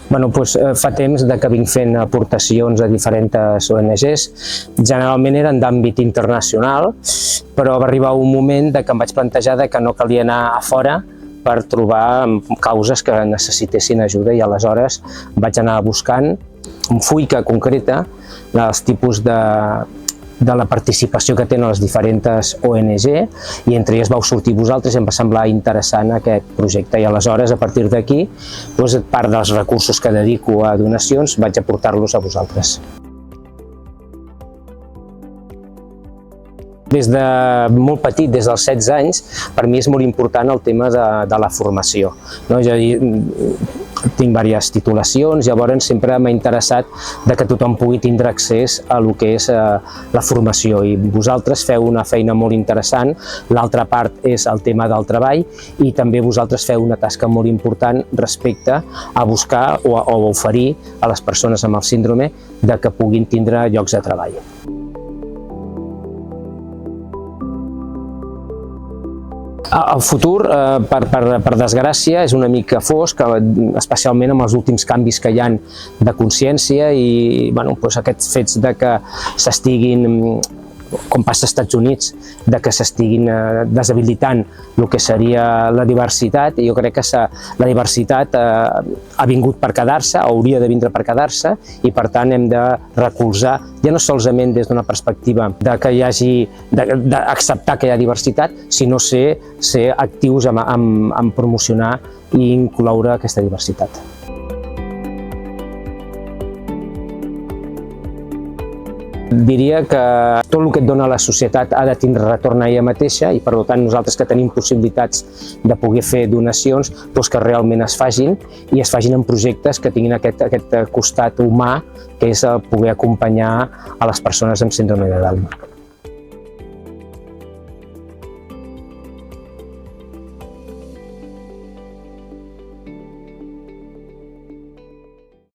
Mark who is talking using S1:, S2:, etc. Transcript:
S1: Fa temps que vinc fent aportacions a diferents ONGs, generalment eren d'àmbit internacional, però va arribar un moment que em vaig plantejar que no calia anar a fora per trobar causes que necessitessin ajuda i aleshores vaig anar buscant un full que concreta els tipus de la participació que tenen les diferents ONG i entre elles vau sortir vosaltres i em va semblar interessant aquest projecte i aleshores a partir d'aquí part dels recursos que dedico a donacions vaig aportar-los a vosaltres. Des de molt petit, des dels 16 anys, per mi és molt important el tema de la formació. Tinc diverses titulacions, llavors sempre m'ha interessat que tothom pugui tindre accés a lo que és la formació i vosaltres feu una feina molt interessant, l'altra part és el tema del treball i també vosaltres feu una tasca molt important respecte a buscar o a oferir a les persones amb el síndrome que puguin tindre llocs de treball. El futur, per desgràcia, és una mica fosc, especialment amb els últims canvis que hi ha de consciència i aquests fets que s'estiguin, com passa als Estats Units, que s'estiguin deshabilitant el que seria la diversitat i jo crec que la diversitat ha vingut per quedar-se, hauria de vindre per quedar-se i per tant hem de recolzar, ja no solament des d'una perspectiva que hi hagi, d'acceptar que hi ha diversitat, sinó ser actius en promocionar i incloure aquesta diversitat. Diria que tot el que et dona la societat ha de tindre retorn a ella mateixa i per tant nosaltres que tenim possibilitats de poder fer donacions que realment es facin i es facin en projectes que tinguin aquest costat humà que és poder acompanyar a les persones amb síndrome de Down.